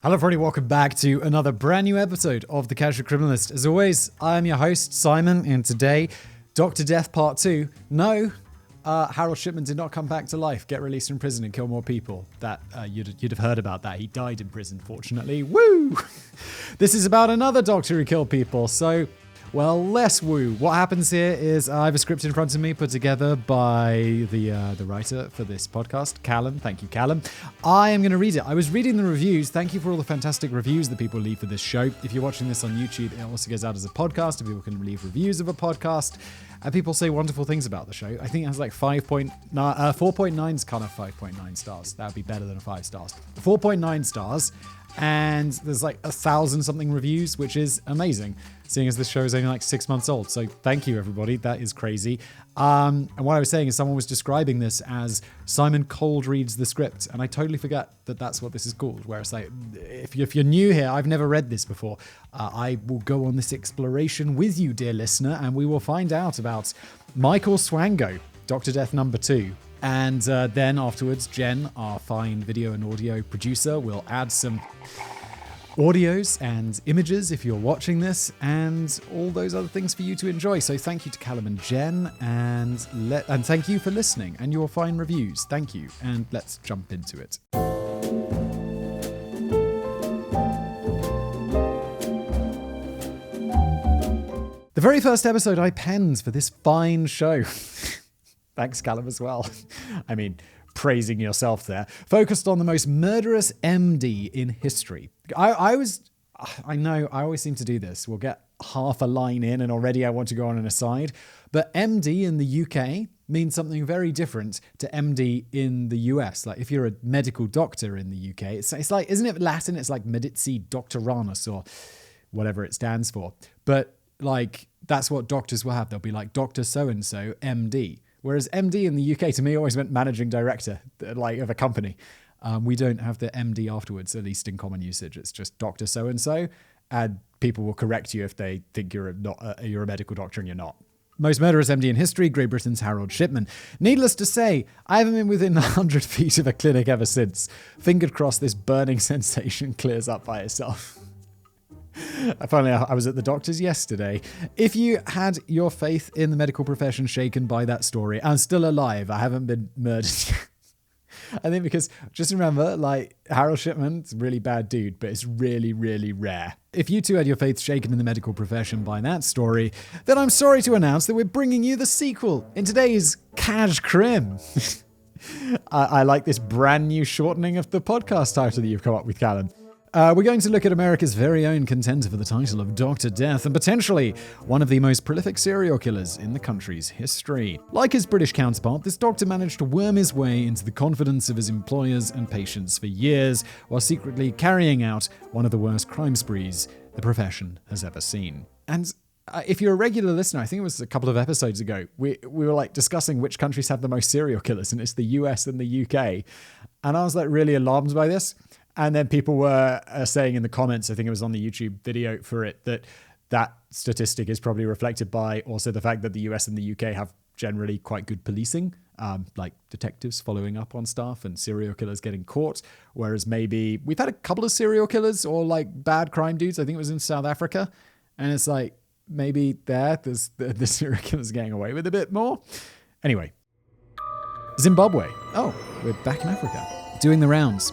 Hello everybody, welcome back to another brand new episode of The Casual Criminalist. As always, I am your host, Simon, and today, Dr. Death Part 2. No, Harold Shipman did not come back to life, get released from prison and kill more people. That you'd have heard about that. He died in prison, fortunately. Woo! This is about another doctor who killed people, so... well, less woo. What happens here is I have a script in front of me put together by the writer for this podcast, Callum. Thank you, Callum. I am going to read it. I was reading the reviews. Thank you for all the fantastic reviews that people leave for this show. If you're watching this on YouTube, it also goes out as a podcast, and people can leave reviews of a podcast. And people say wonderful things about the show. I think it has like 4.9 is kind of 5.9 stars. That would be better than 5 stars. 4.9 stars. And there's like 1,000 something reviews, which is amazing, seeing as this show is only like 6 months old. So thank you, everybody. That is crazy. And what I was saying is someone was describing this as Simon cold reads the script. And I totally forget that that's what this is called. Where it's like, if you're new here, I've never read this before. I will go on this exploration with you, dear listener, and we will find out about Michael Swango, Dr. Death number 2. And then afterwards, Jen, our fine video and audio producer, will add some audios and images if you're watching this, and all those other things for you to enjoy. So thank you to Callum and Jen, and thank you for listening and your fine reviews. Thank you, and let's jump into it. The very first episode I penned for this fine show. Thanks, Callum, as well. I mean, praising yourself there. Focused on the most murderous MD in history. I know, I always seem to do this. We'll get half a line in and already I want to go on an aside. But MD in the UK means something very different to MD in the US. Like if you're a medical doctor in the UK, it's like, isn't it Latin? It's like Medici Doctoranus or whatever it stands for. But like, that's what doctors will have. They'll be like Dr. So-and-so, MD. Whereas MD in the UK to me always meant managing director, like of a company. We don't have the MD afterwards, at least in common usage. It's just Dr. So-and-so, and people will correct you if they think you're a medical doctor and you're not. Most murderous MD in history, Great Britain's Harold Shipman. Needless to say, I haven't been within 100 feet of a clinic ever since. Fingers crossed this burning sensation clears up by itself. Finally, I was at the doctor's yesterday. If you had your faith in the medical profession shaken by that story, I'm still alive. I haven't been murdered yet. I think because, just remember, like, Harold Shipman's a really bad dude, but it's really, really rare. If you too had your faith shaken in the medical profession by that story, then I'm sorry to announce that we're bringing you the sequel in today's Cash Crim. I like this brand new shortening of the podcast title that you've come up with, Callum. We're going to look at America's very own contender for the title of Dr. Death and potentially one of the most prolific serial killers in the country's history. Like his British counterpart, this doctor managed to worm his way into the confidence of his employers and patients for years while secretly carrying out one of the worst crime sprees the profession has ever seen. And if you're a regular listener, I think it was a couple of episodes ago, we were like discussing which countries have the most serial killers, and it's the US and the UK. And I was like really alarmed by this. And then people were saying in the comments, I think it was on the YouTube video for it, that statistic is probably reflected by also the fact that the US and the UK have generally quite good policing, like detectives following up on stuff and serial killers getting caught. Whereas maybe we've had a couple of serial killers or like bad crime dudes. I think it was in South Africa. And it's like, maybe there's the serial killers getting away with a bit more. Anyway, Zimbabwe. Oh, we're back in Africa, doing the rounds.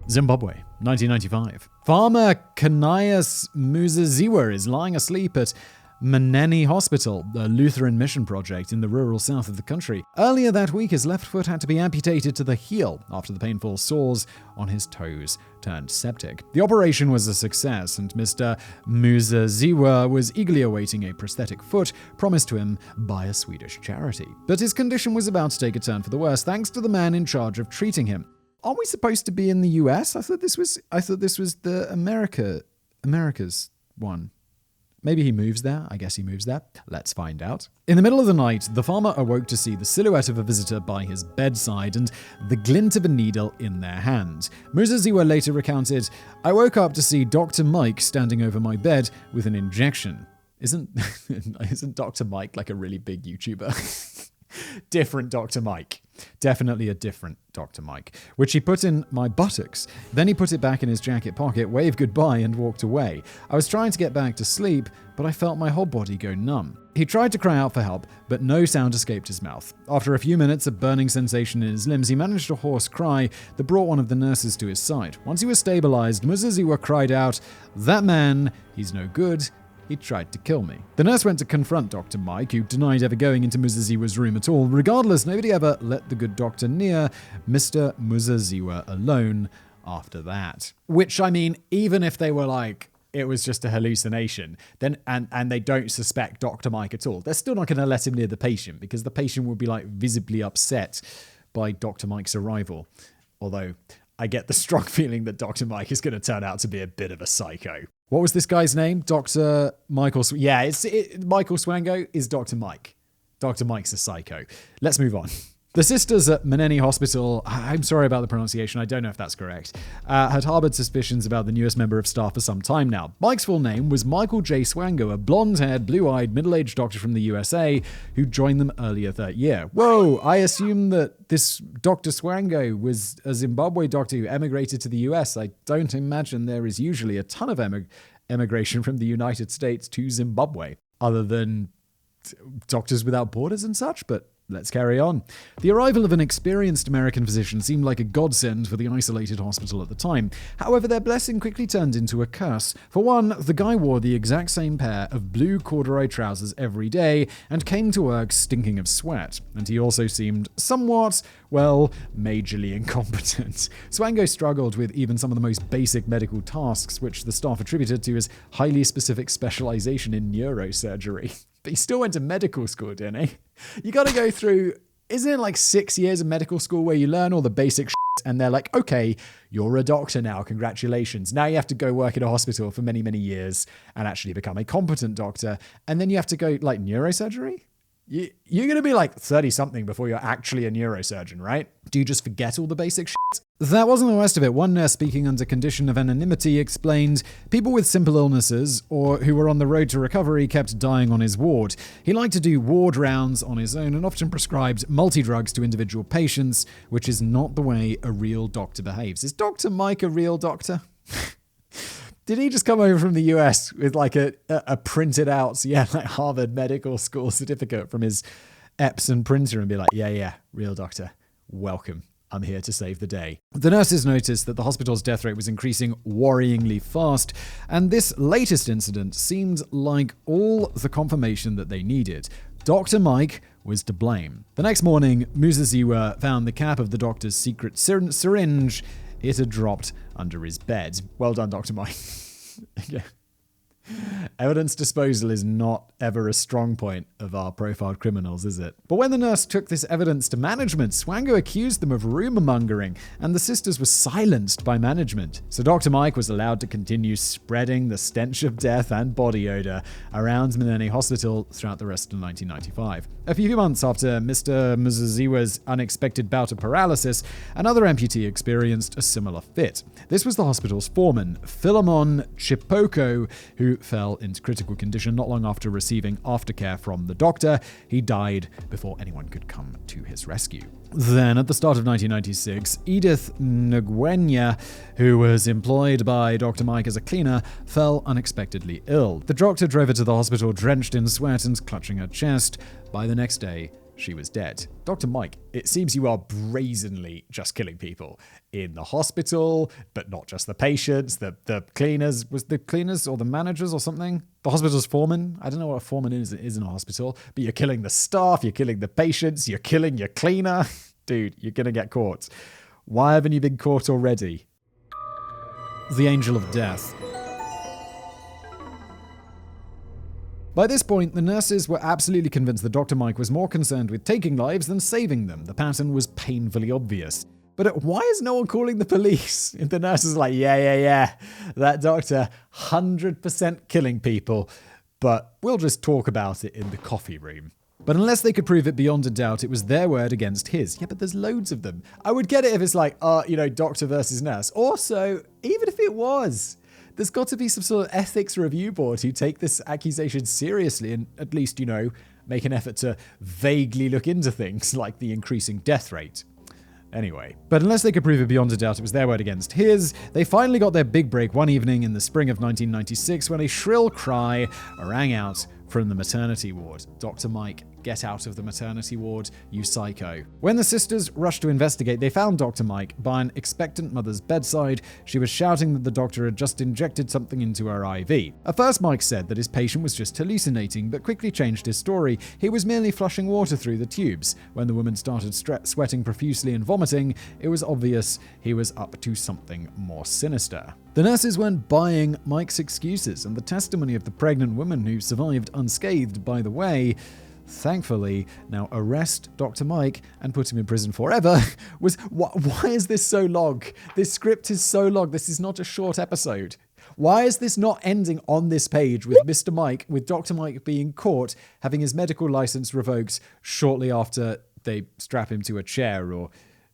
Zimbabwe, 1995. Farmer Kanias Muzaziwa is lying asleep at Mnene Hospital, a Lutheran mission project in the rural south of the country. Earlier that week, his left foot had to be amputated to the heel after the painful sores on his toes turned septic. The operation was a success, and Mr. Muzaziwa was eagerly awaiting a prosthetic foot promised to him by a Swedish charity. But his condition was about to take a turn for the worse thanks to the man in charge of treating him. Aren't we supposed to be in the US? I thought this was the America's one. Maybe he moves there. I guess he moves there. Let's find out. In the middle of the night, the farmer awoke to see the silhouette of a visitor by his bedside and the glint of a needle in their hand. Muzaziwa later recounted, "I woke up to see Dr. Mike standing over my bed with an injection." Isn't Dr. Mike like a really big YouTuber? Different Dr. Mike. Definitely a different Dr. Mike. Which he put in my buttocks. Then he put it back in his jacket pocket, waved goodbye, and walked away. I was trying to get back to sleep, but I felt my whole body go numb. He tried to cry out for help, but no sound escaped his mouth. After a few minutes of burning sensation in his limbs, he managed a hoarse cry that brought one of the nurses to his side. Once he was stabilized, Muzaziwa cried out, "That man, he's no good. He tried to kill me." The nurse went to confront Dr. Mike, who denied ever going into Muzaziwa's room at all. Regardless, nobody ever let the good doctor near Mr. Muzaziwa alone after that. Which, I mean, even if they were like, it was just a hallucination, then and they don't suspect Dr. Mike at all, they're still not going to let him near the patient because the patient would be like visibly upset by Dr. Mike's arrival. Although I get the strong feeling that Dr. Mike is going to turn out to be a bit of a psycho. What was this guy's name? Dr. Michael... Michael Swango is Dr. Mike. Dr. Mike's a psycho. Let's move on. The sisters at Mnene Hospital, I'm sorry about the pronunciation, I don't know if that's correct, had harbored suspicions about the newest member of staff for some time now. Mike's full name was Michael J. Swango, a blonde-haired, blue-eyed, middle-aged doctor from the USA who joined them earlier that year. Whoa, I assume that this Dr. Swango was a Zimbabwe doctor who emigrated to the US. I don't imagine there is usually a ton of emigration from the United States to Zimbabwe, other than Doctors Without Borders and such, but let's carry on. The arrival of an experienced American physician seemed like a godsend for the isolated hospital at the time. However, their blessing quickly turned into a curse. For one, the guy wore the exact same pair of blue corduroy trousers every day and came to work stinking of sweat. And he also seemed somewhat, well, majorly incompetent. Swango struggled with even some of the most basic medical tasks, which the staff attributed to his highly specific specialization in neurosurgery. But he still went to medical school, didn't he? You got to go through, isn't it like 6 years of medical school where you learn all the basic shit and they're like, okay, you're a doctor now, congratulations. Now you have to go work in a hospital for many, many years and actually become a competent doctor. And then you have to go like neurosurgery? You're going to be like 30-something before you're actually a neurosurgeon, right? Do you just forget all the basic shit? That wasn't the worst of it. One nurse, speaking under condition of anonymity, explained people with simple illnesses or who were on the road to recovery kept dying on his ward. He liked to do ward rounds on his own and often prescribed multi-drugs to individual patients, which is not the way a real doctor behaves. Is Dr. Mike a real doctor? Did he just come over from the US with like a printed out, like Harvard Medical School certificate from his Epson printer and be like, yeah, real doctor, welcome. I'm here to save the day. The nurses noticed that the hospital's death rate was increasing worryingly fast, and this latest incident seemed like all the confirmation that they needed. Dr. Mike was to blame. The next morning, Muzaziwa found the cap of the doctor's secret syringe. It had dropped under his bed. Well done, Dr. Mike. Yeah. Evidence disposal is not ever a strong point of our profiled criminals, is it? But when the nurse took this evidence to management, Swango accused them of rumor mongering, and the sisters were silenced by management. So Dr. Mike was allowed to continue spreading the stench of death and body odor around Mnene Hospital throughout the rest of 1995. A few months after Mr. Muzaziwa's unexpected bout of paralysis, another amputee experienced a similar fit. This was the hospital's foreman, Philemon Chipoko, who fell into critical condition not long after receiving aftercare from the doctor. He died before anyone could come to his rescue. Then, at the start of 1996, Edith Ngwenya, who was employed by Dr. Mike as a cleaner, fell unexpectedly ill. The doctor drove her to the hospital drenched in sweat and clutching her chest. By the next day, she was dead. Dr. Mike, it seems you are brazenly just killing people in the hospital, but not just the patients, the cleaners. Was the cleaners or the managers or something? The hospital's foreman? I don't know what a foreman is in a hospital, but you're killing the staff, you're killing the patients, you're killing your cleaner. Dude, you're going to get caught. Why haven't you been caught already? The Angel of Death. By this point, the nurses were absolutely convinced that Dr. Mike was more concerned with taking lives than saving them. The pattern was painfully obvious. But why is no one calling the police? The nurses are like, yeah, that doctor, 100% killing people, but we'll just talk about it in the coffee room. But unless they could prove it beyond a doubt, it was their word against his. Yeah, but there's loads of them. I would get it if it's like, doctor versus nurse. Also, even if it was, there's got to be some sort of ethics review board who take this accusation seriously and at least, make an effort to vaguely look into things like the increasing death rate. Anyway, but unless they could prove it beyond a doubt it was their word against his, they finally got their big break one evening in the spring of 1996 when a shrill cry rang out from the maternity ward. Dr. Mike, get out of the maternity ward, you psycho. When the sisters rushed to investigate, they found Dr. Mike by an expectant mother's bedside. She was shouting that the doctor had just injected something into her IV. At first, Mike said that his patient was just hallucinating, but quickly changed his story. He was merely flushing water through the tubes. When the woman started sweating profusely and vomiting, it was obvious he was up to something more sinister. The nurses weren't buying Mike's excuses, and the testimony of the pregnant woman who survived unscathed, by the way, thankfully, now arrest Dr. Mike and put him in prison forever, was... Why is this so long? This script is so long. This is not a short episode. Why is this not ending on this page with Mr. Mike, with Dr. Mike being caught, having his medical license revoked shortly after they strap him to a chair, or...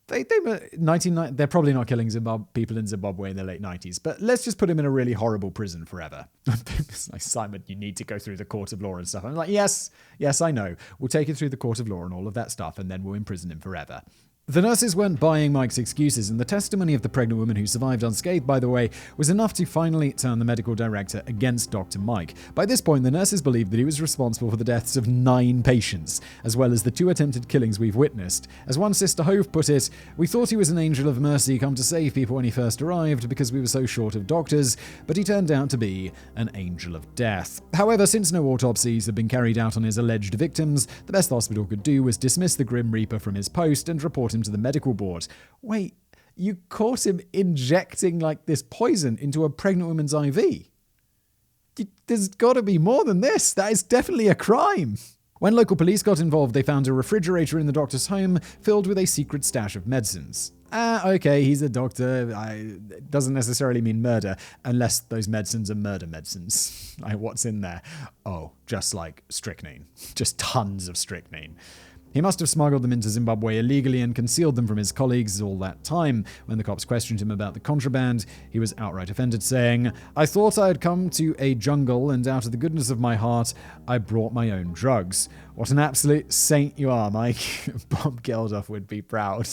They're probably not killing people in Zimbabwe in the late 90s, but let's just put him in a really horrible prison forever. It's like, Simon, you need to go through the court of law and stuff. I'm like, yes, I know. We'll take it through the court of law and all of that stuff, and then we'll imprison him forever. The nurses weren't buying Mike's excuses, and the testimony of the pregnant woman who survived unscathed, by the way, was enough to finally turn the medical director against Dr. Mike. By this point, the nurses believed that he was responsible for the deaths of 9 patients, as well as the 2 attempted killings we've witnessed. As one Sister Hove put it, we thought he was an angel of mercy come to save people when he first arrived because we were so short of doctors, but he turned out to be an angel of death. However, since no autopsies had been carried out on his alleged victims, the best the hospital could do was dismiss the Grim Reaper from his post and report him to the medical board. Wait, you caught him injecting like this poison into a pregnant woman's IV? There's got to be more than this. That is definitely a crime. When local police got involved, they found a refrigerator in the doctor's home filled with a secret stash of medicines. Okay, he's a doctor. It doesn't necessarily mean murder, unless those medicines are murder medicines. Like, what's in there? Oh, just like strychnine. Just tons of strychnine. He must have smuggled them into Zimbabwe illegally and concealed them from his colleagues all that time. When the cops questioned him about the contraband, he was outright offended, saying, "I thought I had come to a jungle, and out of the goodness of my heart, I brought my own drugs." What an absolute saint you are, Mike. Bob Geldof would be proud.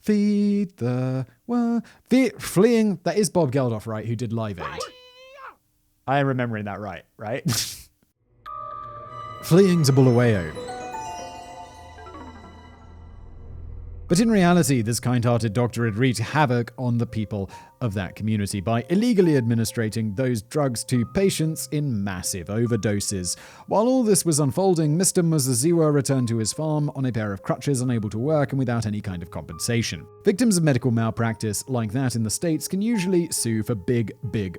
Feed the world. Fleeing. That is Bob Geldof, right? Who did Live Aid. I am remembering that right? Fleeing to Bulawayo. But in reality, this kind-hearted doctor had wreaked havoc on the people of that community by illegally administrating those drugs to patients in massive overdoses. While all this was unfolding, Mr. Muzaziwa returned to his farm on a pair of crutches, unable to work and without any kind of compensation. Victims of medical malpractice like that in the States can usually sue for big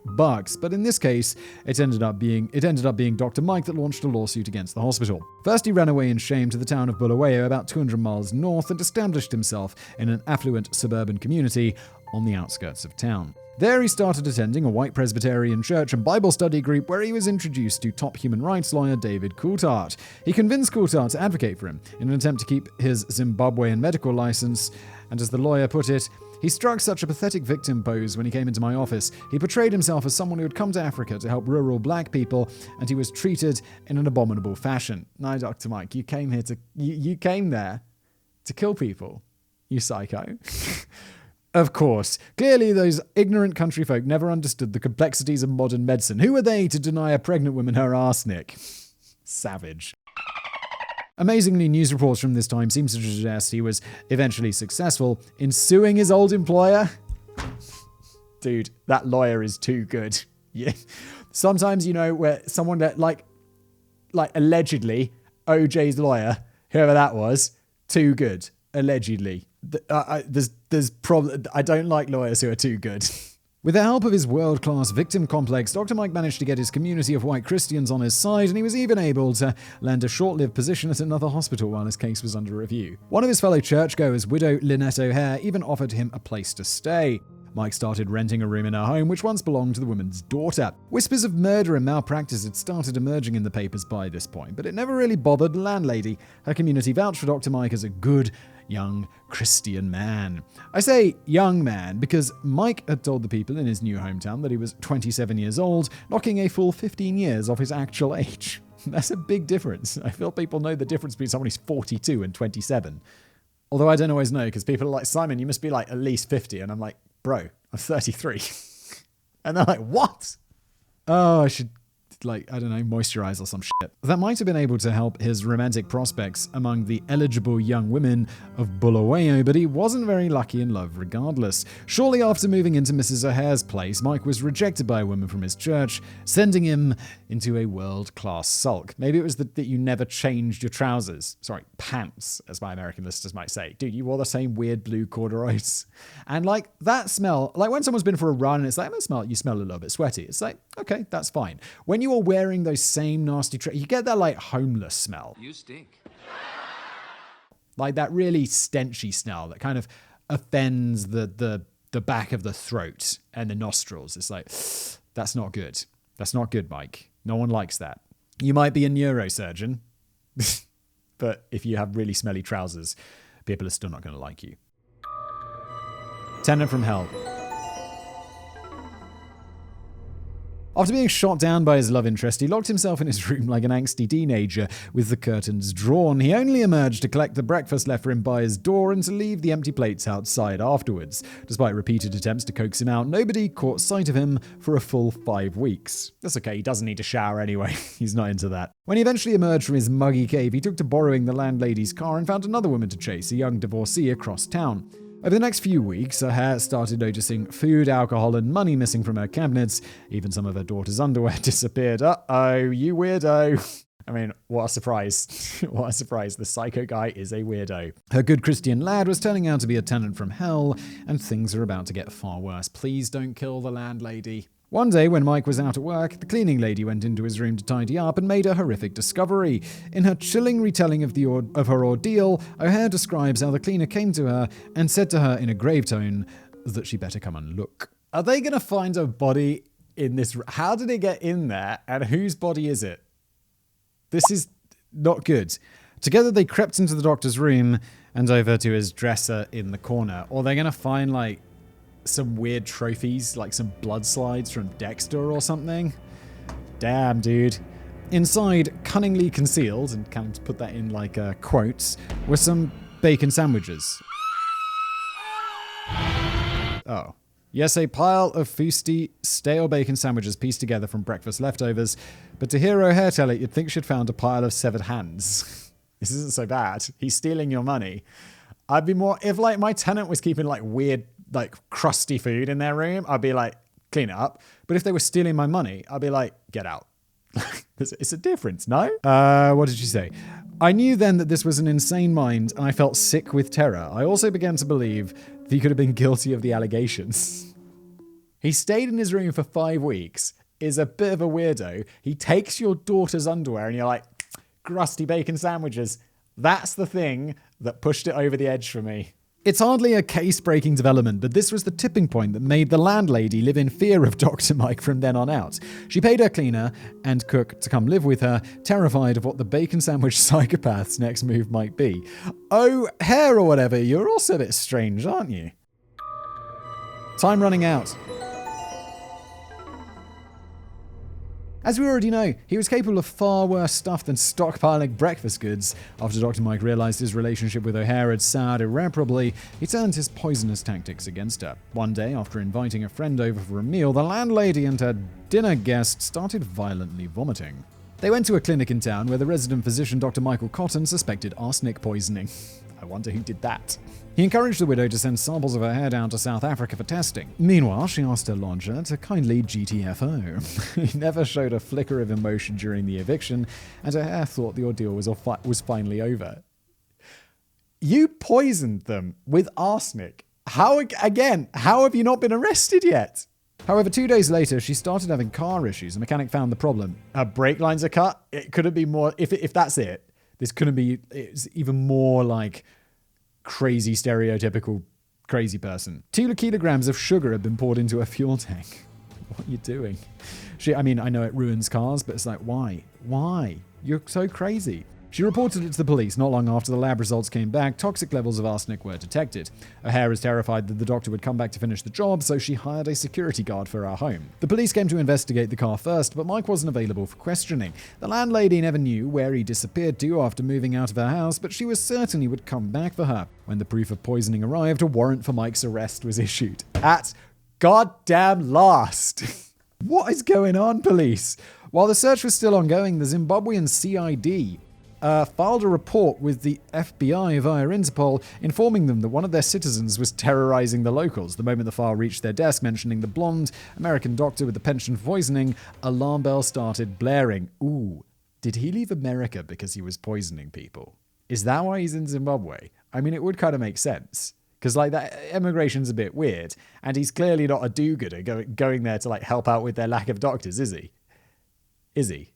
bucks, but in this case, it ended up being Dr. Mike that launched a lawsuit against the hospital. First, he ran away in shame to the town of Bulawayo, about 200 miles north, and established himself in an affluent suburban community on the outskirts of town. There he started attending a white Presbyterian church and Bible study group where he was introduced to top human rights lawyer David Coulthard. He convinced Coulthard to advocate for him in an attempt to keep his Zimbabwean medical license, and as the lawyer put it, he struck such a pathetic victim pose when he came into my office. He portrayed himself as someone who had come to Africa to help rural black people, and he was treated in an abominable fashion. No, Dr. Mike, you came there to kill people, you psycho. Of course, clearly those ignorant country folk never understood the complexities of modern medicine. Who are they to deny a pregnant woman her arsenic? Savage. Amazingly, news reports from this time seem to suggest he was eventually successful in suing his old employer. Dude, that lawyer is too good. Yeah. Sometimes, where someone that, like allegedly, OJ's lawyer, whoever that was, too good. Allegedly. I don't like lawyers who are too good. With the help of his world-class victim complex, Dr. Mike managed to get his community of white Christians on his side, and he was even able to land a short-lived position at another hospital while his case was under review. One of his fellow churchgoers, widow Lynette O'Hare, even offered him a place to stay. Mike started renting a room in her home, which once belonged to the woman's daughter. Whispers of murder and malpractice had started emerging in the papers by this point, but it never really bothered the landlady. Her community vouched for Dr. Mike as a good, young Christian man. I say young man because Mike had told the people in his new hometown that he was 27 years old, knocking a full 15 years off his actual age. That's a big difference. I feel people know the difference between someone who's 42 and 27. Although I don't always know, because people are like, Simon, you must be like at least 50. And I'm like, bro, I'm 33. And they're like, what? Oh, I should, like, I don't know, moisturize or some shit. That might have been able to help his romantic prospects among the eligible young women of Bulawayo, but he wasn't very lucky in love regardless. Shortly after moving into Mrs. O'Hare's place, Mike was rejected by a woman from his church, sending him into a world-class sulk. Maybe it was that you never changed your trousers. Sorry, pants, as my American listeners might say. Dude, you wore the same weird blue corduroys. And like that smell, like when someone's been for a run and it's like, you smell a little bit sweaty. It's like, okay, that's fine. When you are wearing those same nasty you get that like homeless smell. You stink. Like that really stenchy smell that kind of offends the back of the throat and the nostrils. It's like, that's not good. That's not good, Mike. No one likes that. You might be a neurosurgeon, but if you have really smelly trousers, people are still not going to like you. Tenant from Hell. After being shot down by his love interest, he locked himself in his room like an angsty teenager with the curtains drawn. He only emerged to collect the breakfast left for him by his door and to leave the empty plates outside afterwards. Despite repeated attempts to coax him out, nobody caught sight of him for a full 5 weeks. That's okay, he doesn't need to shower anyway. He's not into that. When he eventually emerged from his muggy cave, he took to borrowing the landlady's car and found another woman to chase, a young divorcee across town. Over the next few weeks, O'Hare started noticing food, alcohol, and money missing from her cabinets. Even some of her daughter's underwear disappeared. Uh-oh, you weirdo. I mean, what a surprise. What a surprise. The psycho guy is a weirdo. Her good Christian lad was turning out to be a tenant from hell, and things are about to get far worse. Please don't kill the landlady. One day, when Mike was out at work, the cleaning lady went into his room to tidy up and made a horrific discovery. In her chilling retelling of her ordeal, O'Hare describes how the cleaner came to her and said to her in a grave tone that she better come and look. Are they going to find a body in this? How did it get in there, and whose body is it? This is not good. Together, they crept into the doctor's room and over to his dresser in the corner. Or they're going to find, like, some weird trophies, like some blood slides from Dexter or something. Damn, dude. Inside, cunningly concealed, and can put that in like quotes, were some bacon sandwiches. Oh. Yes, a pile of feisty, stale bacon sandwiches pieced together from breakfast leftovers, but to hear O'Hare tell it, you'd think she'd found a pile of severed hands. This isn't so bad. He's stealing your money. I'd be more, if like my tenant was keeping like weird, like crusty food in their room, I'd be like, clean it up. But if they were stealing my money, I'd be like, get out. It's a difference, no? What did she say? I knew then that this was an insane mind, and I felt sick with terror. I also began to believe that he could have been guilty of the allegations. He stayed in his room for 5 weeks, is a bit of a weirdo. He takes your daughter's underwear, and you're like, crusty bacon sandwiches. That's the thing that pushed it over the edge for me. It's hardly a case-breaking development, but this was the tipping point that made the landlady live in fear of Dr. Mike from then on out. She paid her cleaner and cook to come live with her, terrified of what the bacon sandwich psychopath's next move might be. Oh, hair or whatever, you're also a bit strange, aren't you? Time running out. As we already know, he was capable of far worse stuff than stockpiling breakfast goods. After Dr. Mike realized his relationship with O'Hare had soured irreparably, he turned his poisonous tactics against her. One day, after inviting a friend over for a meal, the landlady and her dinner guest started violently vomiting. They went to a clinic in town where the resident physician, Dr. Michael Cotton, suspected arsenic poisoning. I wonder who did that. He encouraged the widow to send samples of her hair down to South Africa for testing. Meanwhile, she asked her lodger to kindly GTFO. He never showed a flicker of emotion during the eviction, and her hair thought the ordeal was finally over. You poisoned them with arsenic. How have you not been arrested yet? However, 2 days later, she started having car issues. A mechanic found the problem. Her brake lines are cut. It couldn't be more. If that's it, this couldn't be. It's even more like crazy, stereotypical crazy person. 2 kilograms of sugar had been poured into a fuel tank. What are you doing? I know it ruins cars, but it's like, why? Why? You're so crazy. She reported it to the police not long after the lab results came back. Toxic levels of arsenic were detected. O'Hare is terrified that the doctor would come back to finish the job, so she hired a security guard for her home. The police came to investigate the car first, but Mike wasn't available for questioning. The landlady never knew where he disappeared to after moving out of her house, but she was certain he would come back for her. When the proof of poisoning arrived, a warrant for Mike's arrest was issued. At goddamn last! What is going on, police? While the search was still ongoing, the Zimbabwean CID filed a report with the FBI via Interpol, informing them that one of their citizens was terrorizing the locals. The moment the file reached their desk mentioning the blonde American doctor with the penchant for poisoning, alarm bells started blaring. Ooh, did he leave America because he was poisoning people? Is that why he's in Zimbabwe? I mean, it would kind of make sense. Because, like, that immigration's a bit weird, and he's clearly not a do-gooder going there to, like, help out with their lack of doctors, is he? Is he?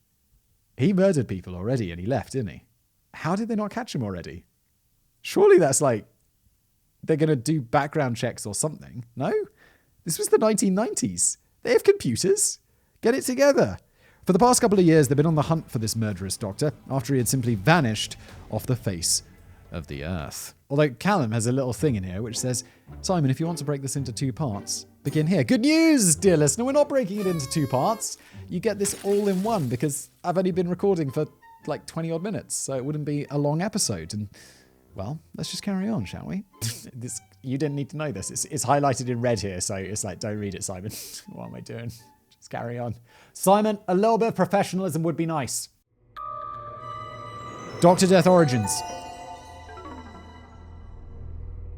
He murdered people already and he left, didn't he? How did they not catch him already? Surely that's like, they're going to do background checks or something. No? This was the 1990s. They have computers. Get it together. For the past couple of years, they've been on the hunt for this murderous doctor after he had simply vanished off the face of the earth. Although Callum has a little thing in here which says, Simon, if you want to break this into 2 parts, begin here. Good news, dear listener. We're not breaking it into 2 parts. You get this all in one because I've only been recording for like 20 odd minutes, so it wouldn't be a long episode. And, well, let's just carry on, shall we? You didn't need to know this. It's highlighted in red here, so it's like, don't read it, Simon. What am I doing? Just carry on. Simon, a little bit of professionalism would be nice. Dr. Death Origins.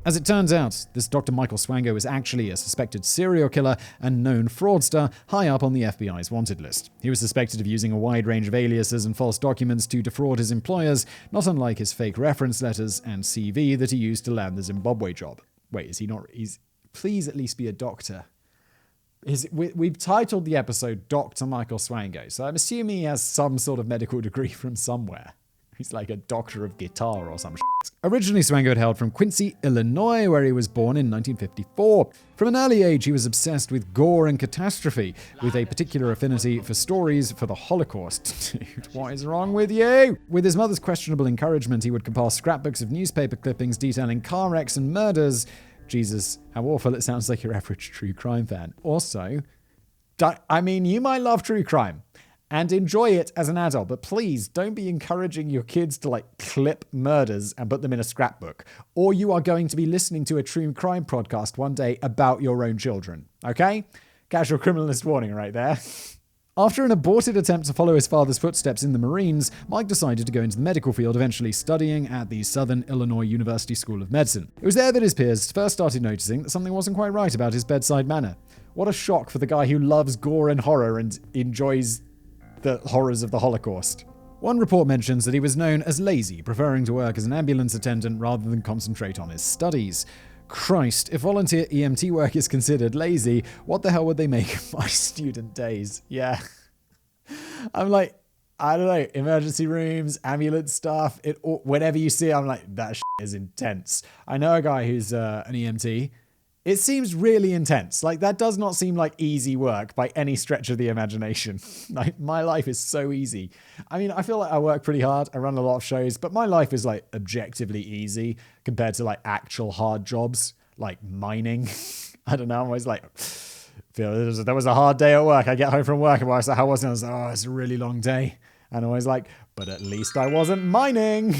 As it turns out, this Dr. Michael Swango is actually a suspected serial killer and known fraudster high up on the FBI's wanted list. He was suspected of using a wide range of aliases and false documents to defraud his employers, not unlike his fake reference letters and CV that he used to land the Zimbabwe job. Wait, is he not? Please at least be a doctor. We've titled the episode Dr. Michael Swango, so I'm assuming he has some sort of medical degree from somewhere. He's like a doctor of guitar or some shit. Originally, Swango had hailed from Quincy, Illinois, where he was born in 1954. From an early age, he was obsessed with gore and catastrophe, with a particular affinity for stories for the Holocaust. Dude, what is wrong with you? With his mother's questionable encouragement, he would compile scrapbooks of newspaper clippings detailing car wrecks and murders. Jesus, how awful it sounds like your average true crime fan. Also, I mean, you might love true crime and enjoy it as an adult, but please don't be encouraging your kids to like clip murders and put them in a scrapbook, or you are going to be listening to a true crime podcast one day about your own children, okay? Casual criminalist warning right there. After an aborted attempt to follow his father's footsteps in the Marines, Mike decided to go into the medical field, eventually studying at the Southern Illinois University School of Medicine. It was there that his peers first started noticing that something wasn't quite right about his bedside manner. What a shock for the guy who loves gore and horror and enjoys the horrors of the Holocaust. One report mentions that he was known as lazy, preferring to work as an ambulance attendant rather than concentrate on his studies. Christ, if volunteer EMT work is considered lazy, what the hell would they make of my student days? Yeah. I'm like, I don't know, emergency rooms, ambulance stuff, whenever you see it, I'm like, that shit is intense. I know a guy who's an EMT. It seems really intense. Like, that does not seem like easy work by any stretch of the imagination. Like, my life is so easy. I mean, I feel like I work pretty hard. I run a lot of shows, but my life is like objectively easy compared to like actual hard jobs, like mining. I don't know. I'm always like, there was a hard day at work. I get home from work and I was like, how was it? I was like, oh, it's a really long day. And I was like, but at least I wasn't mining.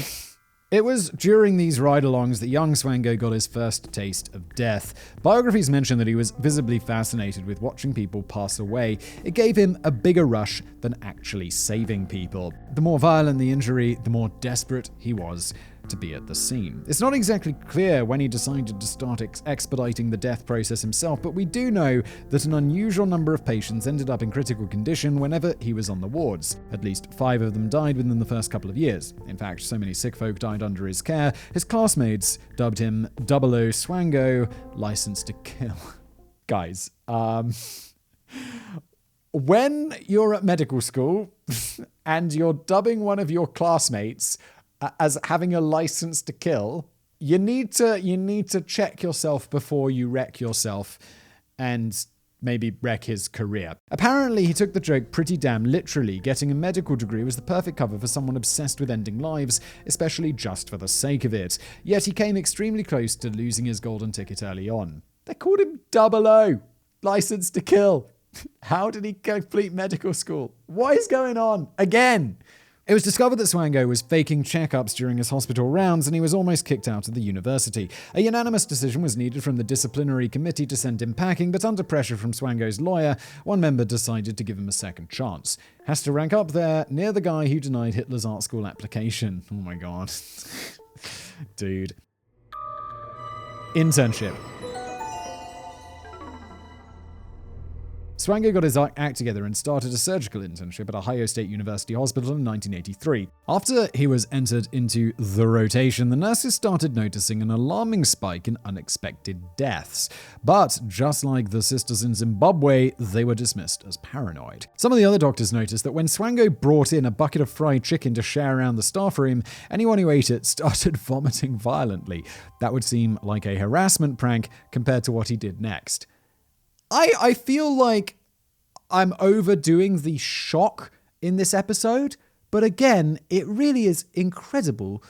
It was during these ride-alongs that young Swango got his first taste of death. Biographies mention that he was visibly fascinated with watching people pass away. It gave him a bigger rush than actually saving people. The more violent the injury, the more desperate he was to be at the scene. It's not exactly clear when he decided to start expediting the death process himself, but we do know that an unusual number of patients ended up in critical condition whenever he was on the wards. At least 5 of them died within the first couple of years. In fact, so many sick folk died under his care, his classmates dubbed him 00 Swango, licensed to kill. Guys, when you're at medical school and you're dubbing one of your classmates as having a license to kill, you need to check yourself before you wreck yourself and maybe wreck his career. Apparently, he took the joke pretty damn literally. Getting a medical degree was the perfect cover for someone obsessed with ending lives, especially just for the sake of it. Yet he came extremely close to losing his golden ticket early on. They called him 00, License to Kill. How did he complete medical school? What is going on? Again! It was discovered that Swango was faking checkups during his hospital rounds, and he was almost kicked out of the university. A unanimous decision was needed from the disciplinary committee to send him packing, but under pressure from Swango's lawyer, one member decided to give him a second chance. Has to rank up there, near the guy who denied Hitler's art school application. Oh my god. Dude. Internship. Swango got his act together and started a surgical internship at Ohio State University Hospital in 1983. After he was entered into the rotation, the nurses started noticing an alarming spike in unexpected deaths. But just like the sisters in Zimbabwe, they were dismissed as paranoid. Some of the other doctors noticed that when Swango brought in a bucket of fried chicken to share around the staff room, anyone who ate it started vomiting violently. That would seem like a harassment prank compared to what he did next. I feel like I'm overdoing the shock in this episode, but again, it really is incredible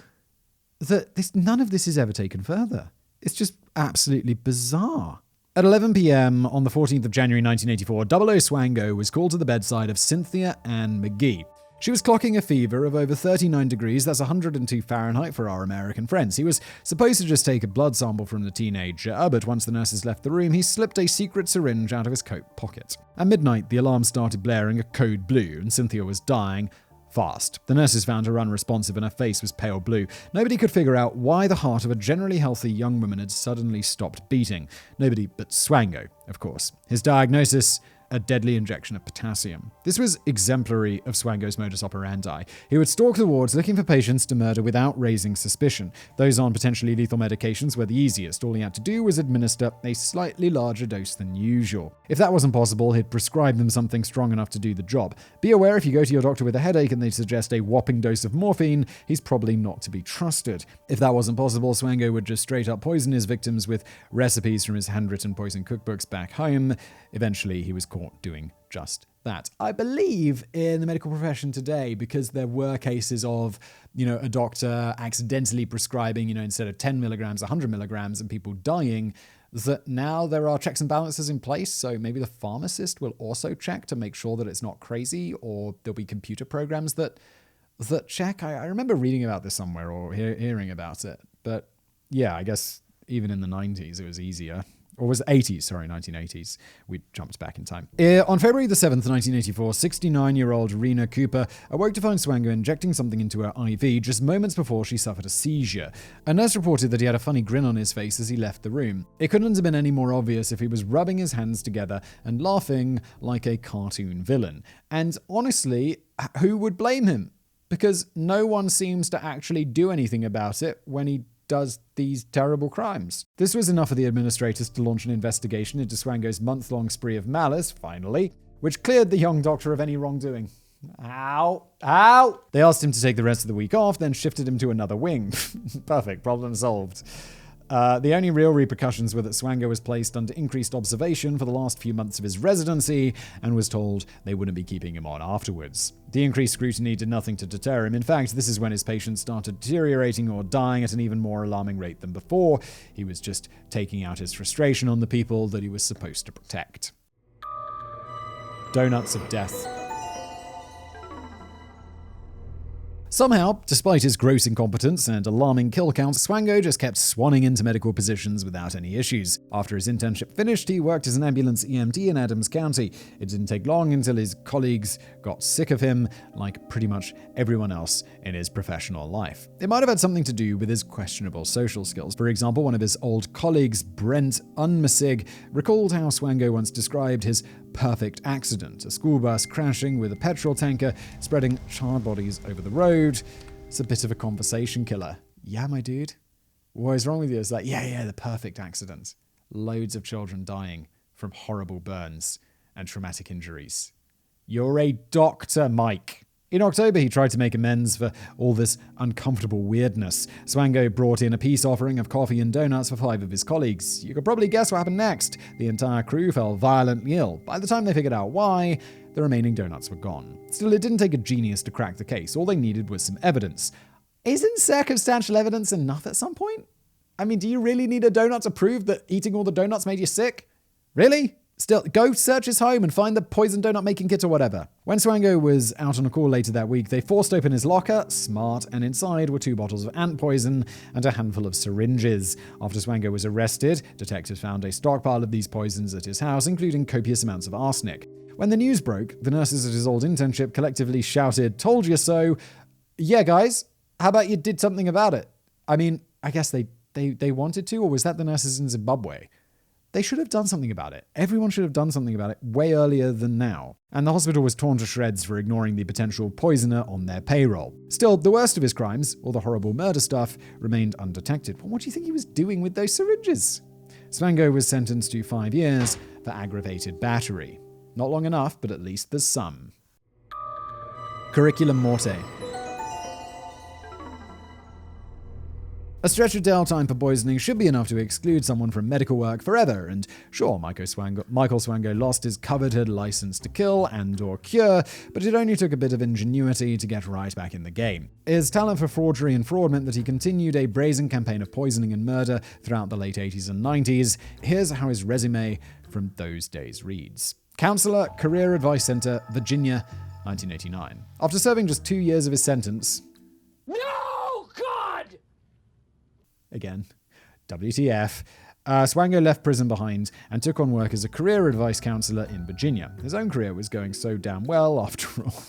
that none of this is ever taken further. It's just absolutely bizarre. At 11 p.m. on the 14th of January 1984, 00 Swango was called to the bedside of Cynthia and McGee. She was clocking a fever of over 39 degrees, that's 102 Fahrenheit for our American friends. He was supposed to just take a blood sample from the teenager, but once the nurses left the room, he slipped a secret syringe out of his coat pocket. At midnight, the alarm started blaring a code blue, and Cynthia was dying fast. The nurses found her unresponsive and her face was pale blue. Nobody could figure out why the heart of a generally healthy young woman had suddenly stopped beating. Nobody but Swango, of course. His diagnosis: a deadly injection of potassium. This was exemplary of Swango's modus operandi. He would stalk the wards looking for patients to murder without raising suspicion. Those on potentially lethal medications were the easiest. All he had to do was administer a slightly larger dose than usual. If that wasn't possible, he'd prescribe them something strong enough to do the job. Be aware, if you go to your doctor with a headache and they suggest a whopping dose of morphine, he's probably not to be trusted. If that wasn't possible, Swango would just straight up poison his victims with recipes from his handwritten poison cookbooks back home. Eventually, he was caught doing just that. I believe in the medical profession today, because there were cases of, a doctor accidentally prescribing, instead of 10 milligrams, 100 milligrams, and people dying, that now there are checks and balances in place. So maybe the pharmacist will also check to make sure that it's not crazy, or there'll be computer programs that check. I remember reading about this somewhere or hearing about it. But yeah, I guess even in the 90s, it was easier. Or was it 80s? Sorry, 1980s. We jumped back in time. On February the 7th, 1984, 69-year-old Rena Cooper awoke to find Swango injecting something into her IV just moments before she suffered a seizure. A nurse reported that he had a funny grin on his face as he left the room. It couldn't have been any more obvious if he was rubbing his hands together and laughing like a cartoon villain. And honestly, who would blame him? Because no one seems to actually do anything about it when he does these terrible crimes. This was enough for the administrators to launch an investigation into Swango's month-long spree of malice, finally, which cleared the young doctor of any wrongdoing. Ow! Ow! They asked him to take the rest of the week off, then shifted him to another wing. Perfect, problem solved. The only real repercussions were that Swango was placed under increased observation for the last few months of his residency and was told they wouldn't be keeping him on afterwards. The increased scrutiny did nothing to deter him. In fact, this is when his patients started deteriorating or dying at an even more alarming rate than before. He was just taking out his frustration on the people that he was supposed to protect. Donuts of death. Somehow, despite his gross incompetence and alarming kill counts, Swango just kept swanning into medical positions without any issues. After his internship finished, he worked as an ambulance EMT in Adams County. It didn't take long until his colleagues got sick of him, like pretty much everyone else in his professional life. It might have had something to do with his questionable social skills. For example, one of his old colleagues, Brent Unmisig, recalled how Swango once described his perfect accident: a school bus crashing with a petrol tanker, spreading charred bodies over the road. It's a bit of a conversation killer. Yeah, my dude. What is wrong with you? It's like, yeah, the perfect accident. Loads of children dying from horrible burns and traumatic injuries. You're a doctor, Mike. In October, he tried to make amends for all this uncomfortable weirdness. Swango brought in a peace offering of coffee and donuts for 5 of his colleagues. You could probably guess what happened next. The entire crew fell violently ill. By the time they figured out why, the remaining donuts were gone. Still, it didn't take a genius to crack the case. All they needed was some evidence. Isn't circumstantial evidence enough at some point? I mean, do you really need a donut to prove that eating all the donuts made you sick? Really? Still, go search his home and find the poison donut making kit or whatever. When Swango was out on a call later that week, they forced open his locker, smart, and inside were 2 bottles of ant poison and a handful of syringes. After Swango was arrested, detectives found a stockpile of these poisons at his house, including copious amounts of arsenic. When the news broke, the nurses at his old internship collectively shouted, "Told you so." Yeah, guys, how about you did something about it? I mean, I guess they wanted to, or was that the nurses in Zimbabwe? They should have done something about it. Everyone should have done something about it way earlier than now. And the hospital was torn to shreds for ignoring the potential poisoner on their payroll. Still, the worst of his crimes, all the horrible murder stuff, remained undetected. Well, what do you think he was doing with those syringes? Swango was sentenced to 5 years for aggravated battery. Not long enough, but at least there's some. Curriculum Morte. A stretch of jail time for poisoning should be enough to exclude someone from medical work forever, and sure, Michael Swango lost his coveted license to kill and/or cure, but it only took a bit of ingenuity to get right back in the game. His talent for forgery and fraud meant that he continued a brazen campaign of poisoning and murder throughout the late 80s and 90s. Here's how his resume from those days reads. Counselor, Career Advice Center, Virginia, 1989. After serving just 2 years of his sentence... No, God! Again, WTF. Swango left prison behind and took on work as a career advice counselor in Virginia. His own career was going so damn well after all.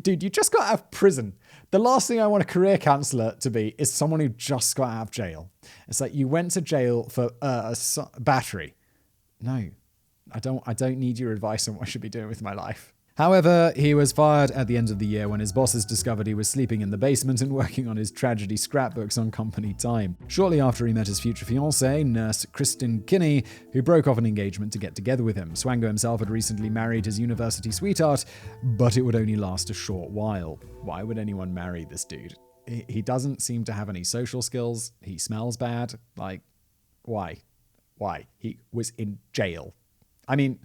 Dude, you just got out of prison. The last thing I want a career counselor to be is someone who just got out of jail. It's like you went to jail for battery. No, I don't need your advice on what I should be doing with my life. However, he was fired at the end of the year when his bosses discovered he was sleeping in the basement and working on his tragedy scrapbooks on company time. Shortly after, he met his future fiancée, nurse Kristin Kinney, who broke off an engagement to get together with him. Swango himself had recently married his university sweetheart, but it would only last a short while. Why would anyone marry this dude? He doesn't seem to have any social skills. He smells bad. Like, why? Why? He was in jail. I mean...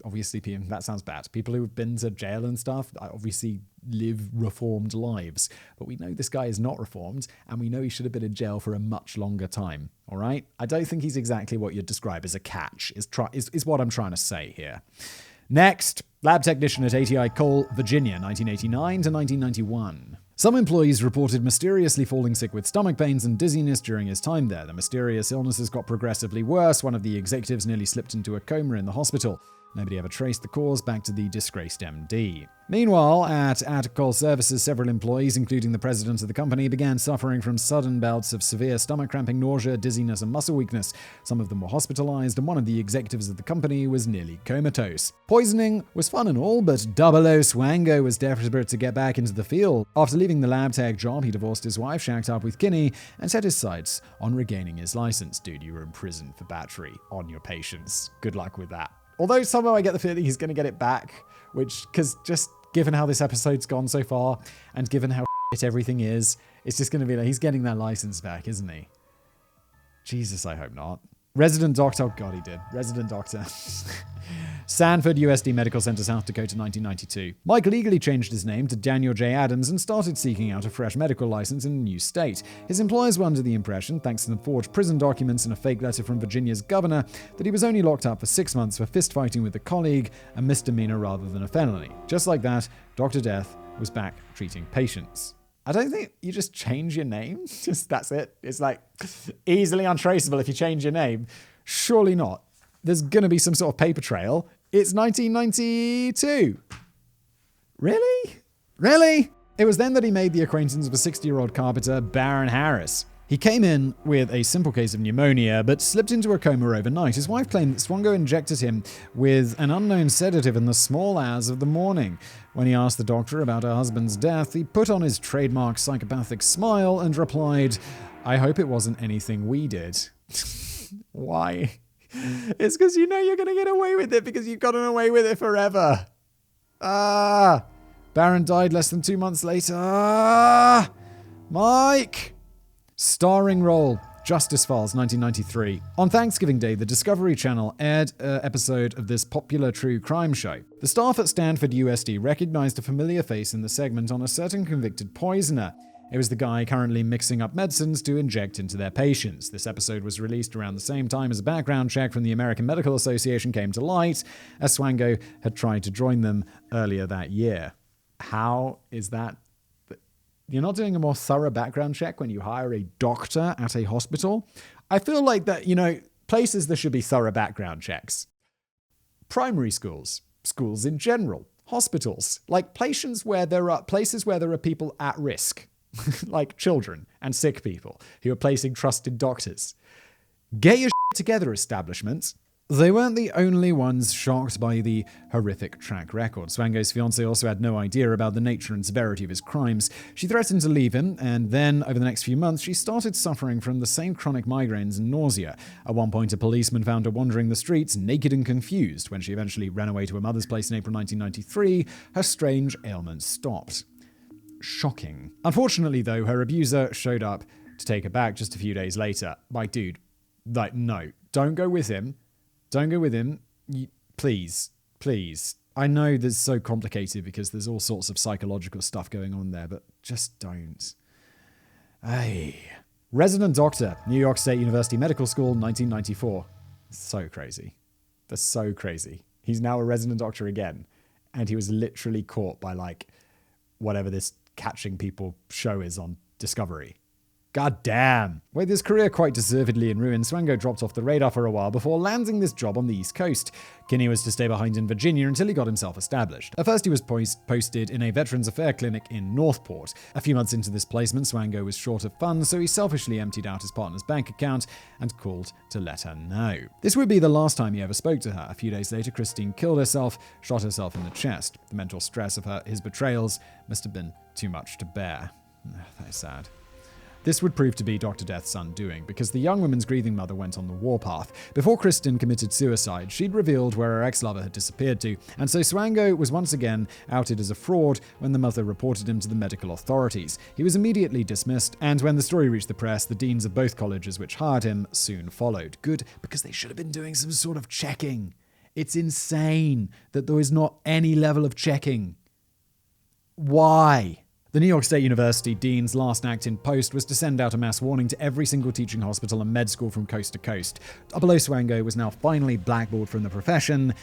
obviously, that sounds bad. People who've been to jail and stuff obviously live reformed lives. But we know this guy is not reformed, and we know he should have been in jail for a much longer time. All right? I don't think he's exactly what you'd describe as a catch, is what I'm trying to say here. Next, lab technician at ATI Cole, Virginia, 1989 to 1991. Some employees reported mysteriously falling sick with stomach pains and dizziness during his time there. The mysterious illnesses got progressively worse. One of the executives nearly slipped into a coma in the hospital. Nobody ever traced the cause back to the disgraced MD. Meanwhile, at Atacol Services, several employees, including the president of the company, began suffering from sudden bouts of severe stomach cramping, nausea, dizziness, and muscle weakness. Some of them were hospitalized, and one of the executives of the company was nearly comatose. Poisoning was fun and all, but 00 Swango was desperate to get back into the field. After leaving the lab tech job, he divorced his wife, shacked up with Kinney, and set his sights on regaining his license. Dude, you were in prison for battery on your patience. Good luck with that. Although somehow I get the feeling he's going to get it back, because just given how this episode's gone so far, and given how shit everything is, it's just going to be like, he's getting that license back, isn't he? Jesus, I hope not. Resident doctor, oh God, he did. Resident doctor. Sanford USD Medical Center, South Dakota, 1992. Mike legally changed his name to Daniel J. Adams and started seeking out a fresh medical license in a new state. His employers were under the impression, thanks to the forged prison documents and a fake letter from Virginia's governor, that he was only locked up for 6 months for fist-fighting with a colleague, a misdemeanor rather than a felony. Just like that, Dr. Death was back treating patients. I don't think you just change your name. That's it. It's like easily untraceable if you change your name. Surely not. There's going to be some sort of paper trail. It's 1992. Really? Really? It was then that he made the acquaintance of a 60-year-old carpenter, Barron Harris. He came in with a simple case of pneumonia, but slipped into a coma overnight. His wife claimed that Swango injected him with an unknown sedative in the small hours of the morning. When he asked the doctor about her husband's death, he put on his trademark psychopathic smile and replied, "I hope it wasn't anything we did." Why? It's because you know you're going to get away with it because you've gotten away with it forever. Barron died less than 2 months later. Mike! Starring role, Justice Files, 1993. On Thanksgiving Day, the Discovery Channel aired an episode of this popular true crime show. The staff at Stanford USD recognized a familiar face in the segment on a certain convicted poisoner. It was the guy currently mixing up medicines to inject into their patients. This episode was released around the same time as a background check from the American Medical Association came to light, as Swango had tried to join them earlier that year. How is that? You're not doing a more thorough background check when you hire a doctor at a hospital? I feel like that, places there should be thorough background checks. Primary schools, schools in general, hospitals, like places where there are people at risk, like children and sick people who are placing trusted doctors. Get your shit together, establishments. They weren't the only ones shocked by the horrific track record. Swango's fiancée also had no idea about the nature and severity of his crimes. She threatened to leave him, and then, over the next few months, she started suffering from the same chronic migraines and nausea. At one point, a policeman found her wandering the streets, naked and confused. When she eventually ran away to her mother's place in April 1993, her strange ailments stopped. Shocking. Unfortunately, though, her abuser showed up to take her back just a few days later. Dude, no, don't go with him. Don't go with him. Please. I know this is so complicated because there's all sorts of psychological stuff going on there, but just don't. Hey. Resident doctor, New York State University Medical School, 1994. So crazy. That's so crazy. He's now a resident doctor again. And he was literally caught by whatever this catching people show is on Discovery. God damn. With his career quite deservedly in ruin, Swango dropped off the radar for a while before landing this job on the East Coast. Kinney was to stay behind in Virginia until he got himself established. At first, he was posted in a Veterans Affairs clinic in Northport. A few months into this placement, Swango was short of funds, so he selfishly emptied out his partner's bank account and called to let her know. This would be the last time he ever spoke to her. A few days later, Kristin killed herself, shot herself in the chest. The mental stress of his betrayals must have been too much to bear. That is sad. This would prove to be Dr. Death's undoing, because the young woman's grieving mother went on the warpath. Before Kristin committed suicide, she'd revealed where her ex-lover had disappeared to, and so Swango was once again outed as a fraud when the mother reported him to the medical authorities. He was immediately dismissed, and when the story reached the press, the deans of both colleges which hired him soon followed. Good, because they should have been doing some sort of checking. It's insane that there is not any level of checking. Why? The New York State University dean's last act in post was to send out a mass warning to every single teaching hospital and med school from coast to coast. Below Swango was now finally blackballed from the profession.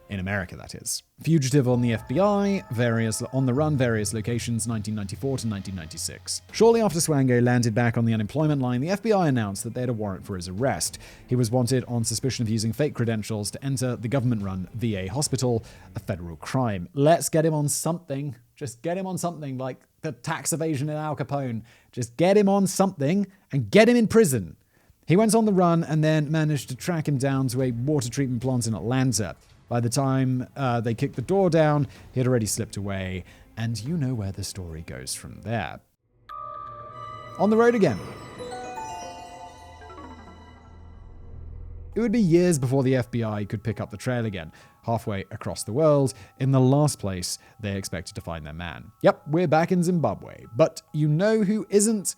In America, that is. Fugitive on the FBI, on the run, various locations, 1994 to 1996. Shortly after Swango landed back on the unemployment line, the FBI announced that they had a warrant for his arrest. He was wanted on suspicion of using fake credentials to enter the government-run VA hospital, a federal crime. Let's get him on something. Just get him on something like the tax evasion in Al Capone. Just get him on something and get him in prison. He went on the run and then managed to track him down to a water treatment plant in Atlanta. By the time they kicked the door down, he had already slipped away, and you know where the story goes from there. On the road again. It would be years before the FBI could pick up the trail again. Halfway across the world, in the last place they expected to find their man. Yep, we're back in Zimbabwe. But you know who isn't?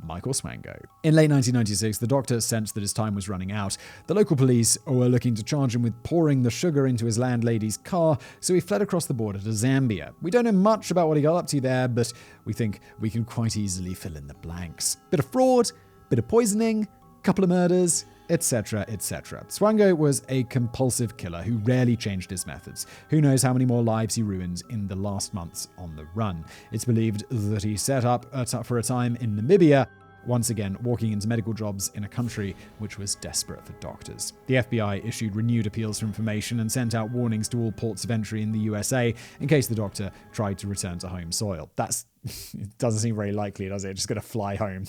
Michael Swango. In late 1996, the doctor sensed that his time was running out. The local police were looking to charge him with pouring the sugar into his landlady's car, so he fled across the border to Zambia. We don't know much about what he got up to there, but we think we can quite easily fill in the blanks. Bit of fraud, bit of poisoning, couple of murders, etc., etc. Swango was a compulsive killer who rarely changed his methods. Who knows how many more lives he ruined in the last months on the run. It's believed that he set up for a time in Namibia, once again walking into medical jobs in a country which was desperate for doctors. The FBI issued renewed appeals for information and sent out warnings to all ports of entry in the USA in case the doctor tried to return to home soil. It doesn't seem very likely, does it? Just going to fly home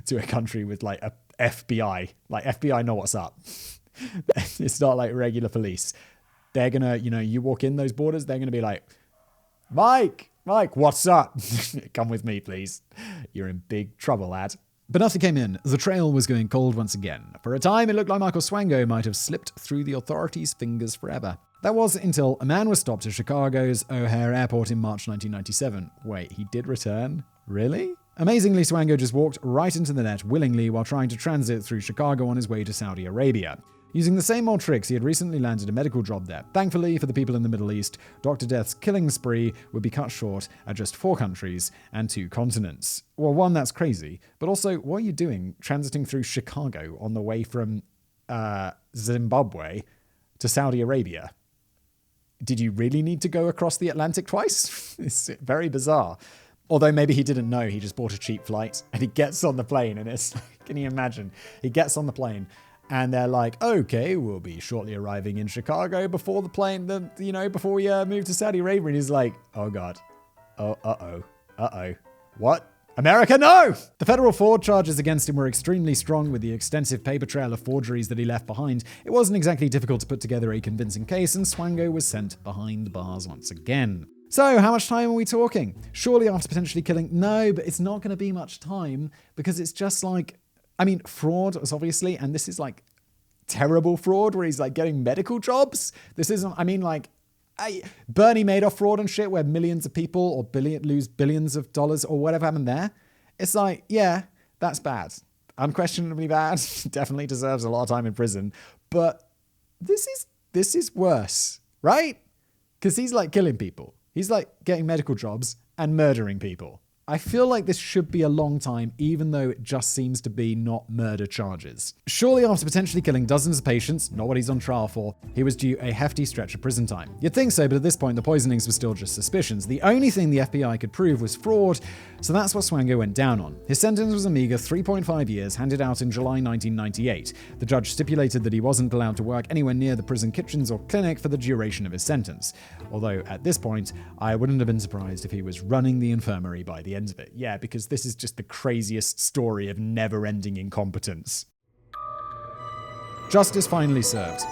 to a country with a FBI. FBI know what's up. It's not like regular police. They're going to, you walk in those borders, they're going to be like, Mike, what's up? Come with me, please. You're in big trouble, lad. But after came in, the trail was going cold once again. For a time, it looked like Michael Swango might have slipped through the authorities' fingers forever. That was until a man was stopped at Chicago's O'Hare Airport in March 1997. Wait, he did return? Really? Amazingly, Swango just walked right into the net willingly while trying to transit through Chicago on his way to Saudi Arabia. Using the same old tricks, he had recently landed a medical job there. Thankfully, for the people in the Middle East, Dr. Death's killing spree would be cut short at just 4 countries and 2 continents. Well, one, that's crazy, but also, what are you doing transiting through Chicago on the way from Zimbabwe to Saudi Arabia? Did you really need to go across the Atlantic twice? It's very bizarre. Although maybe he didn't know, he just bought a cheap flight and he gets on the plane and it's like, can you imagine? He gets on the plane and they're like, okay, we'll be shortly arriving in Chicago before the plane, before we move to Saudi Arabia. And he's like, oh God. Oh, uh-oh. What? America, no! The federal fraud charges against him were extremely strong with the extensive paper trail of forgeries that he left behind. It wasn't exactly difficult to put together a convincing case, and Swango was sent behind bars once again. So, how much time are we talking? Surely after potentially killing... No, but it's not going to be much time, because it's just like... fraud is obviously, and this is like terrible fraud where he's like getting medical jobs. This isn't, Bernie Madoff fraud and shit where millions of people or lose billions of dollars or whatever happened there. It's like, yeah, that's bad. Unquestionably bad. Definitely deserves a lot of time in prison. But this is worse, right? Because he's like killing people. He's like getting medical jobs and murdering people. I feel like this should be a long time, even though it just seems to be not murder charges. Surely after potentially killing dozens of patients, not what he's on trial for, he was due a hefty stretch of prison time. You'd think so, but at this point the poisonings were still just suspicions. The only thing the FBI could prove was fraud, so that's what Swango went down on. His sentence was a meager 3.5 years, handed out in July 1998. The judge stipulated that he wasn't allowed to work anywhere near the prison kitchens or clinic for the duration of his sentence. Although at this point, I wouldn't have been surprised if he was running the infirmary by the end of it. Yeah, because this is just the craziest story of never-ending incompetence. Justice finally served.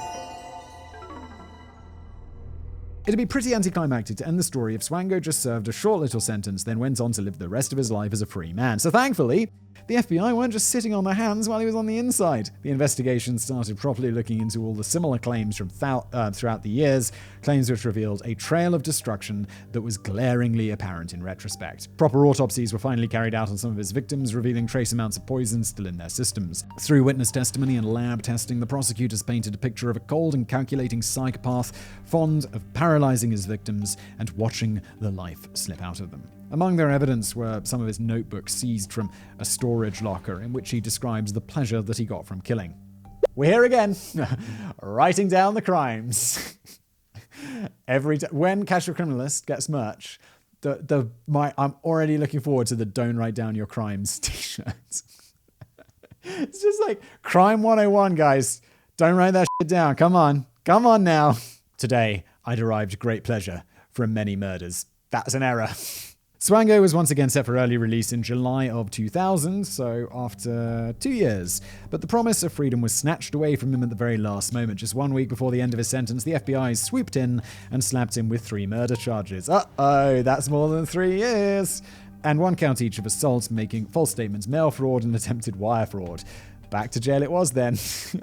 It'd be pretty anticlimactic to end the story if Swango just served a short little sentence, then went on to live the rest of his life as a free man. So thankfully, the FBI weren't just sitting on their hands while he was on the inside. The investigation started properly looking into all the similar claims from throughout the years, claims which revealed a trail of destruction that was glaringly apparent in retrospect. Proper autopsies were finally carried out on some of his victims, revealing trace amounts of poison still in their systems. Through witness testimony and lab testing, the prosecutors painted a picture of a cold and calculating psychopath, fond of paralyzing his victims and watching the life slip out of them. Among their evidence were some of his notebooks seized from a storage locker in which he describes the pleasure that he got from killing. We're here again, writing down the crimes. When Casual Criminalist gets merch, I'm already looking forward to the Don't Write Down Your Crimes t-shirt. It's just like, Crime 101, guys. Don't write that shit down. Come on now. Today, I derived great pleasure from many murders. That's an error. Swango was once again set for early release in July of 2000, so after 2 years. But the promise of freedom was snatched away from him at the very last moment. Just 1 week before the end of his sentence, the FBI swooped in and slapped him with 3 murder charges. Uh-oh, that's more than 3 years. And 1 count each of assault, making false statements, mail fraud, and attempted wire fraud. Back to jail it was then. 3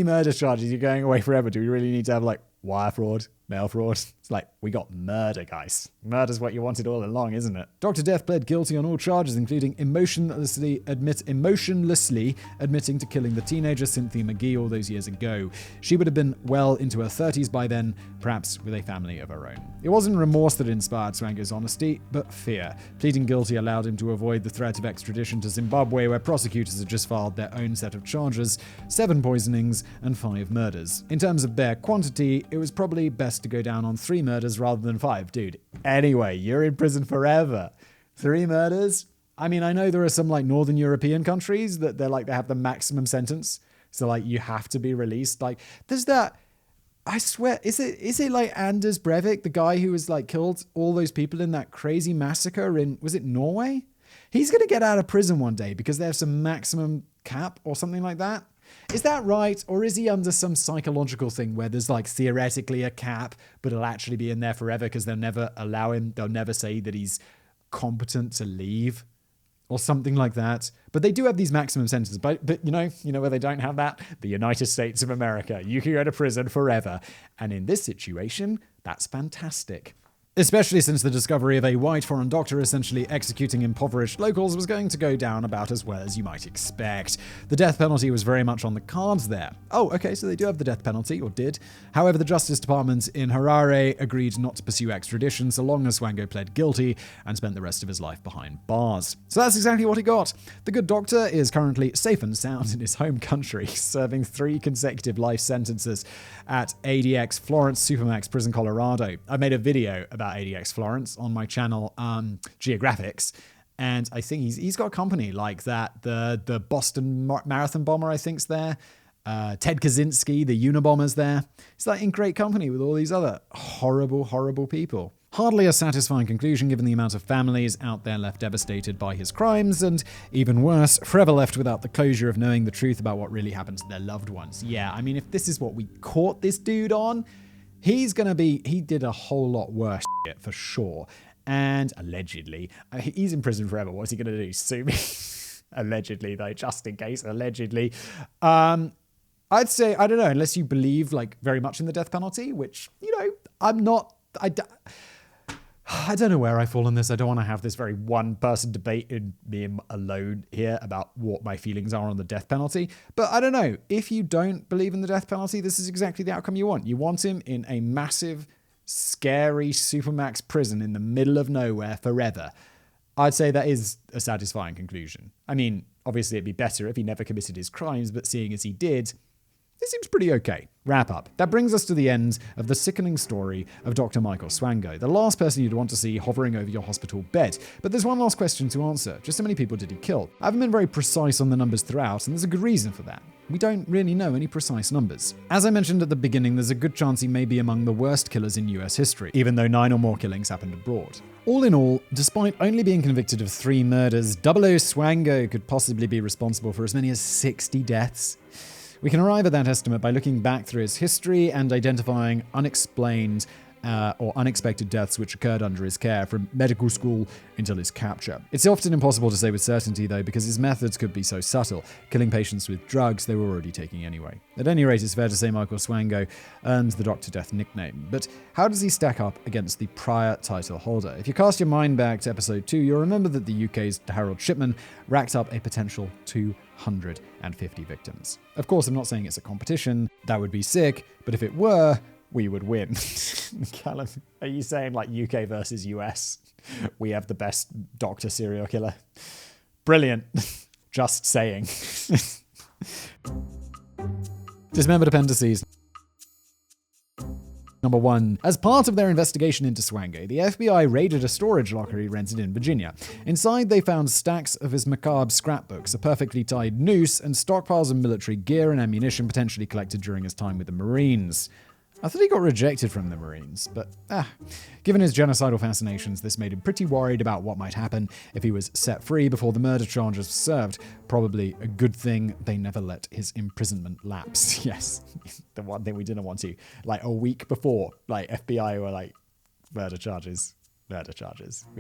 murder charges, you're going away forever. Do we really need to have wire fraud, mail fraud? It's like, we got murder, guys. Murder's what you wanted all along, isn't it? Dr. Death pled guilty on all charges, including emotionlessly admitting to killing the teenager Cynthia McGee all those years ago. She would have been well into her 30s by then, perhaps with a family of her own. It wasn't remorse that inspired Swango's honesty, but fear. Pleading guilty allowed him to avoid the threat of extradition to Zimbabwe, where prosecutors had just filed their own set of charges, 7 poisonings and 5 murders. In terms of bare quantity, it was probably best to go down on 3 murders rather than 5. Dude, anyway, you're in prison forever. 3 murders? I know there are some Northern European countries that they have the maximum sentence. So you have to be released. There's that, I swear, is it Anders Breivik, the guy who was killed all those people in that crazy massacre in, was it Norway? He's going to get out of prison one day because they have some maximum cap or something like that. Is that right? Or is he under some psychological thing where there's theoretically a cap, but he'll actually be in there forever because they'll never allow him, they'll never say that he's competent to leave? or something like that. But they do have these maximum sentences. But you know where they don't have that? The United States of America. You can go to prison forever. And in this situation, that's fantastic. Especially since the discovery of a white foreign doctor essentially executing impoverished locals was going to go down about as well as you might expect. The death penalty was very much on the cards there. Oh, okay, so they do have the death penalty, or did. However, the Justice Department in Harare agreed not to pursue extradition so long as Swango pled guilty and spent the rest of his life behind bars. So that's exactly what he got. The good doctor is currently safe and sound in his home country, serving 3 consecutive life sentences at ADX Florence Supermax Prison, Colorado. I made a video about ADX Florence on my channel, Geographics, and I think he's got a company like that. The Boston Marathon bomber, I think's there. Ted Kaczynski, the Unabomber's there. It's like in great company with all these other horrible, horrible people. Hardly a satisfying conclusion given the amount of families out there left devastated by his crimes, and even worse, forever left without the closure of knowing the truth about what really happened to their loved ones. Yeah, I mean, if this is what we caught this dude on, he did a whole lot worse shit for sure. And allegedly, he's in prison forever. What's he going to do? Sue me? Allegedly, though, just in case, allegedly. I'd say, I don't know, unless you believe like very much in the death penalty, which, I don't know where I fall on this. I don't want to have this very one-person debate in me alone here about what my feelings are on the death penalty. But I don't know. If you don't believe in the death penalty, this is exactly the outcome you want. You want him in a massive, scary supermax prison in the middle of nowhere forever. I'd say that is a satisfying conclusion. I mean, obviously it'd be better if he never committed his crimes, but seeing as he did, this seems pretty okay. Wrap up. That brings us to the end of the sickening story of Dr. Michael Swango, the last person you'd want to see hovering over your hospital bed. But there's one last question to answer. Just how many people did he kill? I haven't been very precise on the numbers throughout, and there's a good reason for that. We don't really know any precise numbers. As I mentioned at the beginning, there's a good chance he may be among the worst killers in US history, even though 9 or more killings happened abroad. All in all, despite only being convicted of 3 murders, 00 Swango could possibly be responsible for as many as 60 deaths. We can arrive at that estimate by looking back through his history and identifying unexplained or unexpected deaths which occurred under his care from medical school until his capture. It's often impossible to say with certainty, though, because his methods could be so subtle, killing patients with drugs they were already taking anyway. At any rate, it's fair to say Michael Swango earned the Dr. Death nickname. But how does he stack up against the prior title holder? If you cast your mind back to episode 2, you'll remember that the UK's Harold Shipman racked up a potential 250 victims. Of course, I'm not saying it's a competition. That would be sick, but if it were, we would win. Callum, are you saying like UK versus US? We have the best doctor serial killer. Brilliant. Just saying. Dismembered Appendices. Number 1. As part of their investigation into Swango, the FBI raided a storage locker he rented in Virginia. Inside, they found stacks of his macabre scrapbooks, a perfectly tied noose, and stockpiles of military gear and ammunition potentially collected during his time with the Marines. I thought he got rejected from the Marines, but given his genocidal fascinations, this made him pretty worried about what might happen if he was set free before the murder charges were served. Probably a good thing they never let his imprisonment lapse. Yes, the one thing we didn't want to. Like a week before, like FBI were like, murder charges. We're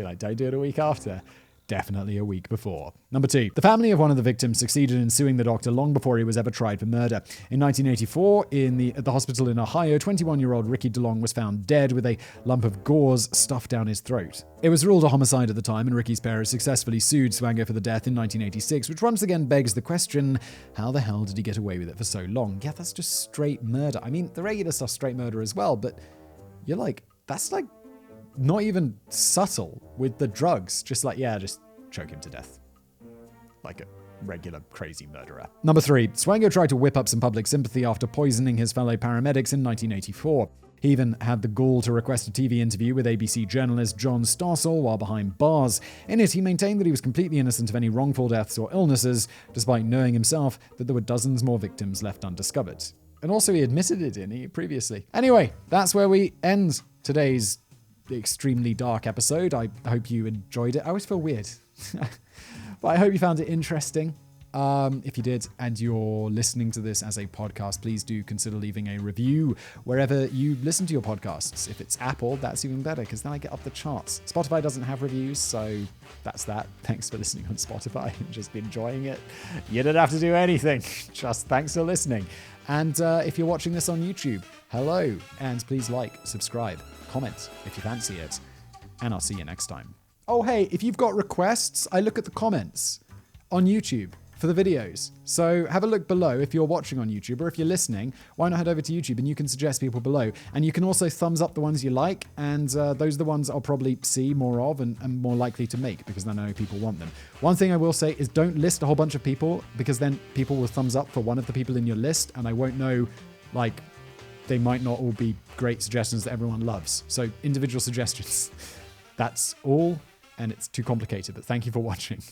like, don't do it a week after. Definitely a week before. Number 2. The family of one of the victims succeeded in suing the doctor long before he was ever tried for murder. In 1984, at the hospital in Ohio, 21-year-old Ricky DeLong was found dead with a lump of gauze stuffed down his throat. It was ruled a homicide at the time, and Ricky's parents successfully sued Swango for the death in 1986, which once again begs the question, how the hell did he get away with it for so long? Yeah, that's just straight murder. I mean, the regular stuff's straight murder as well, but you're like, that's like not even subtle with the drugs. Just like, yeah, just choke him to death. Like a regular crazy murderer. Number 3. Swango tried to whip up some public sympathy after poisoning his fellow paramedics in 1984. He even had the gall to request a TV interview with ABC journalist John Stossel while behind bars. In it, he maintained that he was completely innocent of any wrongful deaths or illnesses, despite knowing himself that there were dozens more victims left undiscovered. And also he admitted it, didn't he, previously? Anyway, that's where we end today's extremely dark episode. I hope you enjoyed it. I always feel weird. But I hope you found it interesting. If you did and you're listening to this as a podcast, please do consider leaving a review wherever you listen to your podcasts. If it's Apple, that's even better because then I get up the charts. Spotify doesn't have reviews, so that's that. Thanks for listening on Spotify and just enjoying it. You don't have to do anything. Just thanks for listening. And if you're watching this on YouTube, hello. And please like, subscribe, comment if you fancy it. And I'll see you next time. Oh, hey, if you've got requests, I look at the comments on YouTube for the videos. So have a look below if you're watching on YouTube, or if you're listening, why not head over to YouTube and you can suggest people below. And you can also thumbs up the ones you like, and those are the ones I'll probably see more of and more likely to make because I know people want them. One thing I will say is don't list a whole bunch of people because then people will thumbs up for one of the people in your list and I won't know, like, they might not all be great suggestions that everyone loves. So individual suggestions. That's all, and it's too complicated, but thank you for watching.